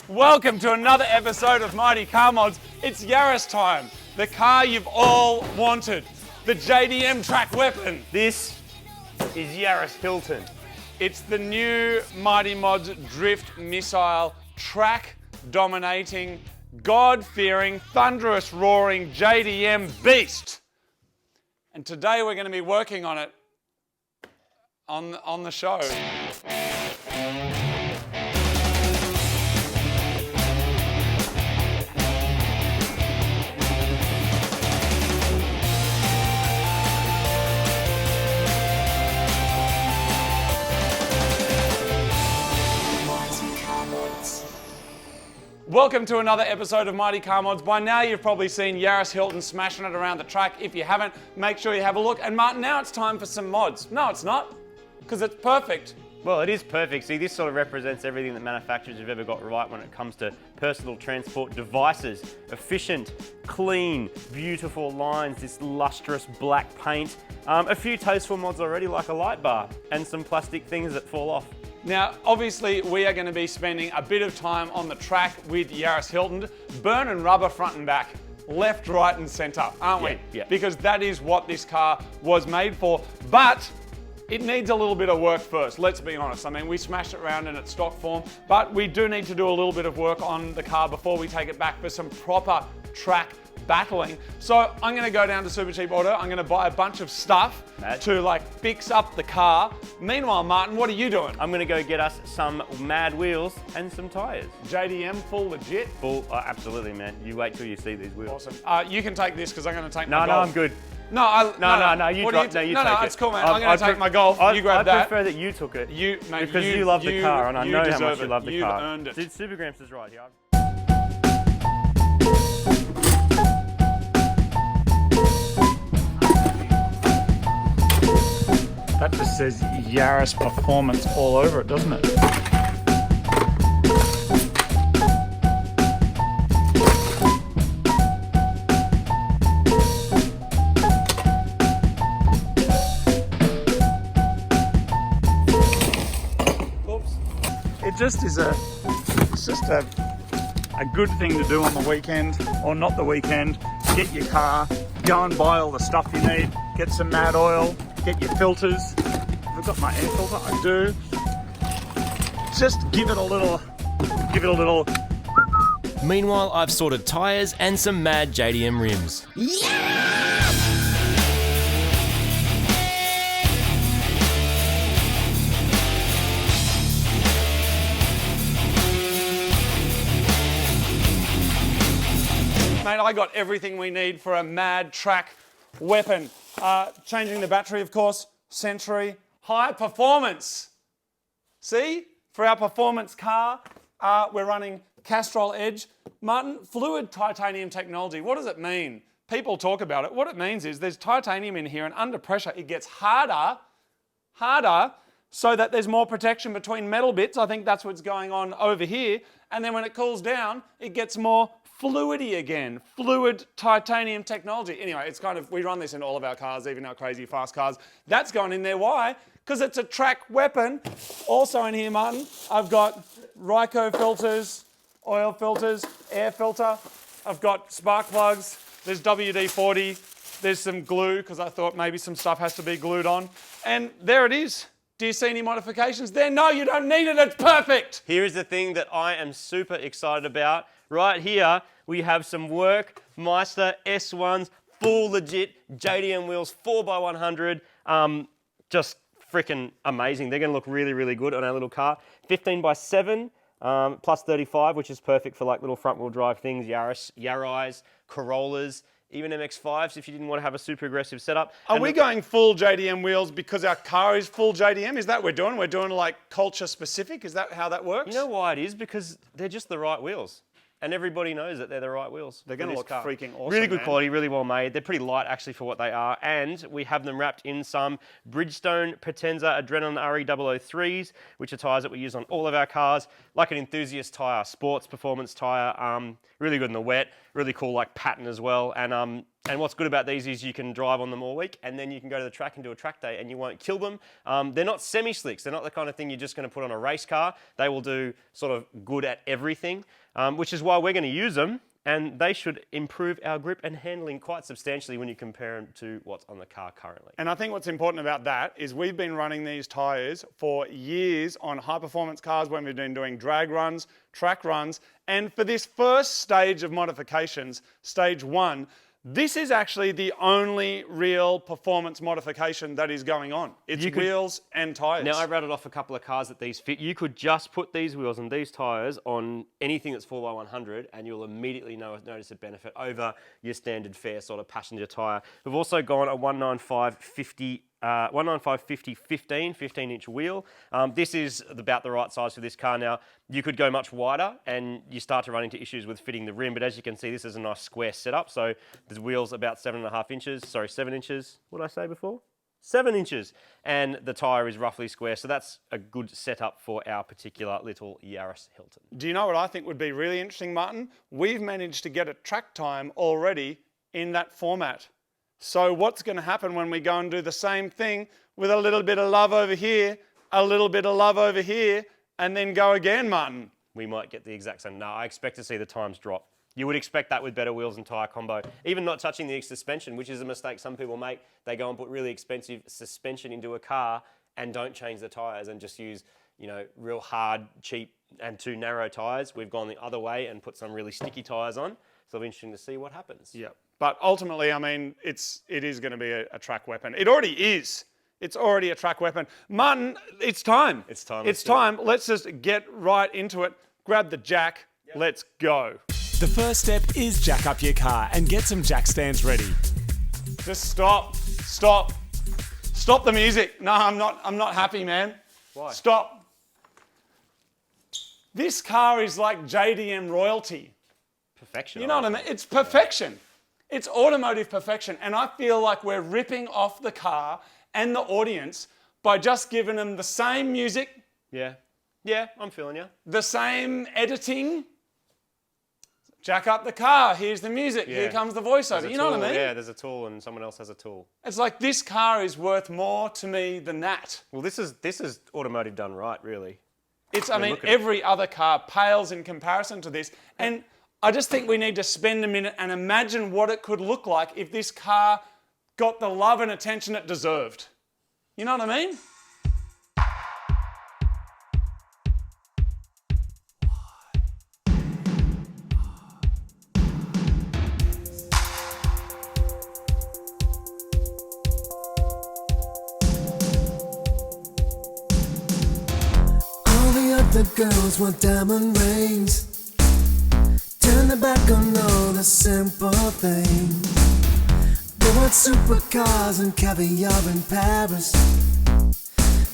Welcome to another episode of Mighty Car Mods. It's Yaris time, the car you've all wanted, the JDM track weapon. This is Yaris Hilton. It's the new Mighty Mods drift missile, track dominating, God-fearing, thunderous roaring JDM beast. And today we're going to be working on it on the show. Welcome to another episode of Mighty Car Mods. By now you've probably seen Yaris Hilton smashing it around the track. If you haven't, make sure you have a look. And Martin, now it's time for some mods. No, it's not, because it's perfect. Well, it is perfect. See, this sort of represents everything that manufacturers have ever got right when it comes to personal transport devices. Efficient, clean, beautiful lines, this lustrous black paint. A few tasteful mods already, like a light bar and some plastic things that fall off. Now, obviously, we are going to be spending a bit of time on the track with Yaris Hilton, burning rubber front and back, left, right, and centre, aren't we? Yeah. Because that is what this car was made for. But it needs a little bit of work first, let's be honest. I mean, we smashed it around in its stock form, but we do need to do a little bit of work on the car before we take it back for some proper track battling. So I'm going to go down to Super Cheap Auto. I'm going to buy a bunch of stuff to fix up the car. Meanwhile, Martin, what are you doing? I'm going to go get us some mad wheels and some tyres. JDM, full legit? Full, absolutely, man. You wait till you see these wheels. Awesome. You can take this because I'm going to take my Golf. No, I'm good. No, You take it. It's cool, man. I'm going to take my Golf. You grab that. I prefer that you took it. Mate, because you love the car, and I know how much you love the car. You've earned it. Dude, Supergrams is right here. That just says Yaris Performance all over it, doesn't it? Oops. It just is it's just a good thing to do on the weekend, or not the weekend. Get your car, go and buy all the stuff you need, get some mad oil, get your filters. Have I got my air filter? I do. Just give it a little. Meanwhile, I've sorted tyres and some mad JDM rims. Mate, I got everything we need for a mad track weapon. Changing the battery, of course, Century, high performance. See, for our performance car, we're running Castrol Edge. Martin, fluid titanium technology, what does it mean? People talk about it. What it means is there's titanium in here, and under pressure it gets harder, so that there's more protection between metal bits. I think that's what's going on over here. And then when it cools down, it gets more fluidy again. Fluid titanium technology. Anyway, it's we run this in all of our cars, even our crazy fast cars. That's going in there. Why? Because it's a track weapon. Also in here, Martin, I've got Ryco filters, oil filters, air filter. I've got spark plugs. There's WD-40. There's some glue, because I thought maybe some stuff has to be glued on. And there it is. Do you see any modifications there? No, you don't need it. It's perfect. Here is the thing that I am super excited about. Right here, we have some Workmeister S1s, full legit JDM wheels, 4x100. Just freaking amazing. They're going to look really, really good on our little car. 15x7 plus 35, which is perfect for like little front wheel drive things, Yaris, Corollas, even MX-5s if you didn't want to have a super aggressive setup. Are we going full JDM wheels because our car is full JDM? Is that what we're doing? We're doing like culture specific? Is that how that works? You know why it is? Because they're just the right wheels. And everybody knows that they're the right wheels. They're going to look freaking awesome. Really good man. quality, really well made. They're pretty light actually for what they are. And we have them wrapped in some Bridgestone Potenza Adrenaline RE003s, which are tyres that we use on all of our cars. Like an enthusiast tyre, sports performance tyre, really good in the wet, really cool like pattern as well. And what's good about these is you can drive on them all week, and then you can go to the track and do a track day, and you won't kill them. They're not semi-slicks. They're not the kind of thing you're just going to put on a race car. They will do sort of good at everything, which is why we're going to use them. And they should improve our grip and handling quite substantially when you compare them to what's on the car currently. And I think what's important about that is we've been running these tyres for years on high-performance cars when we've been doing drag runs, track runs, and for this first stage of modifications, stage 1, this is actually the only real performance modification that is going on. It's wheels and tyres. Now, I've rattled off a couple of cars that these fit. You could just put these wheels and these tyres on anything that's 4x100 and you'll immediately notice a benefit over your standard fare sort of passenger tyre. We've also gone a 195/50 15-inch wheel. This is about the right size for this car. Now, you could go much wider and you start to run into issues with fitting the rim, but as you can see, this is a nice square setup. So the wheel's about 7 inches. What did I say before? 7 inches. And the tyre is roughly square. So that's a good setup for our particular little Yaris Hilton. Do you know what I think would be really interesting, Martin? We've managed to get a track time already in that format. So what's going to happen when we go and do the same thing with a little bit of love over here, a little bit of love over here, and then go again, Martin? We might get the exact same. No, I expect to see the times drop. You would expect that with better wheels and tyre combo. Even not touching the suspension, which is a mistake some people make. They go and put really expensive suspension into a car and don't change the tyres and just use, you know, real hard, cheap and too narrow tyres. We've gone the other way and put some really sticky tyres on. So it'll be interesting to see what happens. Yeah. But ultimately, I mean, it is going to be a track weapon. It already is. It's already a track weapon. Martin, it's time. It's time. It's time. Let's just get right into it. Grab the jack. Yep. Let's go. The first step is jack up your car and get some jack stands ready. Just stop. Stop. Stop the music. No, I'm not happy, man. Why? Stop. This car is like JDM royalty. Perfection. You know what I mean? It's perfection. It's automotive perfection. And I feel like we're ripping off the car and the audience by just giving them the same music. Yeah. Yeah, I'm feeling you. The same editing. Jack up the car. Here's the music. Yeah. Here comes the voiceover. You know what I mean? Yeah, there's a tool and someone else has a tool. It's like this car is worth more to me than that. Well, this is automotive done right, really. I mean, every other car pales in comparison to this. And I just think we need to spend a minute and imagine what it could look like if this car got the love and attention it deserved. You know what I mean? All the other girls want diamond rings. Turn their back on all the simple things. They want supercars and caviar in Paris.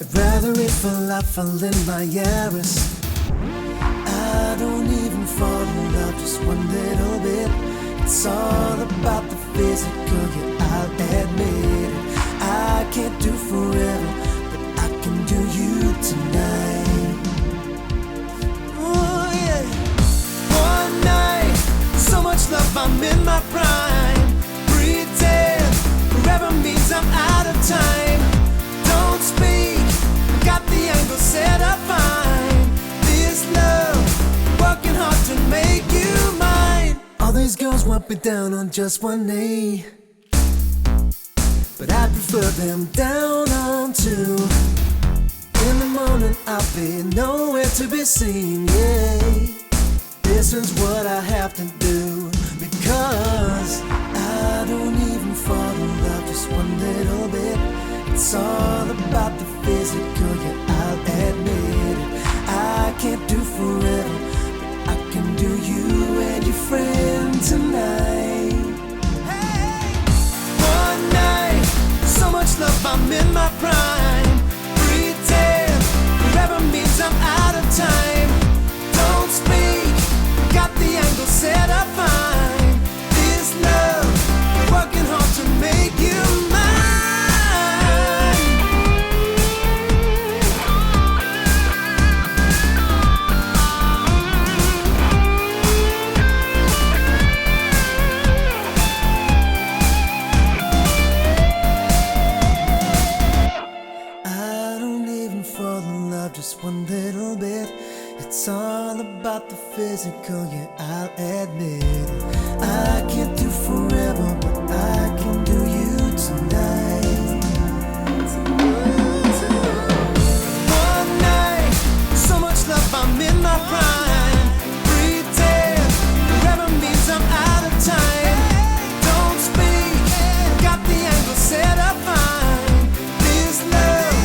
I'd rather eat falafel in my Yaris. I don't even fall in love just one little bit. It's all about the physical, yeah, I'll admit it. I can't do forever, but I can do you tonight. Oh yeah. One night, so much love, I'm in my prime. Pretend forever means I'm out of time. Don't speak, got the angle set up fine. This love, working hard to make you mine. All these girls want me down on just one knee, but I prefer them down on two. In the morning I'll be nowhere to be seen, yeah. This is what I have to do, because I don't even fall in love just one little bit. It's all about the physical, yeah, I'll admit it. I can't do forever, but I can do you and your friend tonight. Hey! One night, so much love, I'm in my prime. Pretend forever means I'm out of time. Don't speak, got the angle set up fine. This love, working hard to make you mine. all about the physical, yeah, I'll admit. I can't do forever, but I can do you tonight. One night, so much love, I'm in my prime. Pretend, forever means I'm out of time. Don't speak, got the angle set up fine. This love,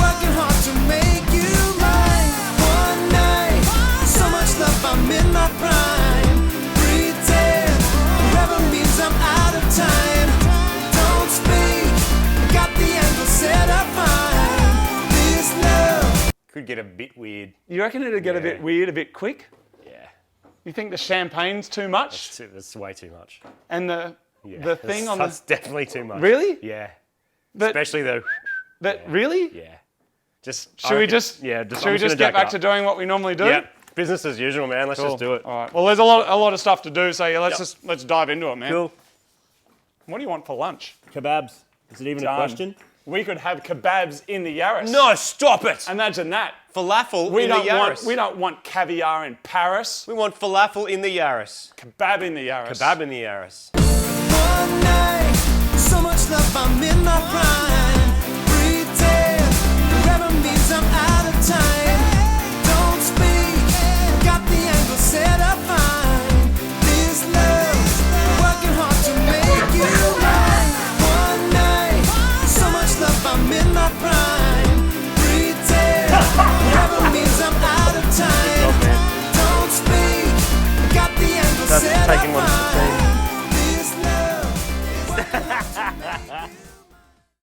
working hard to make you mine. One night, so much love, I'm in my prime. Pretend, forever means I'm out of time. Don't speak, got the angle set up fine. This love. Could get a bit weird. You reckon it'd get a bit weird, a bit quick? Yeah. You think the champagne's too much? That's way too much. And the thing on That's definitely too much. Really? Yeah. That, Especially the. that really? Yeah. Just. Should we just get back to doing what we normally do? Yeah. Business as usual, man. Let's just do it. All right. Well, there's a lot of stuff to do, so yeah, let's dive into it, man. Cool. What do you want for lunch? Kebabs. Is it even Done. a question? We could have kebabs in the Yaris. No, stop it. Imagine that. Falafel We in the don't want Yaris. we don't want caviar in Paris. We want falafel in the Yaris. Kebab in the Yaris. Kebab in the Yaris. One night, so much love, I'm in my prime.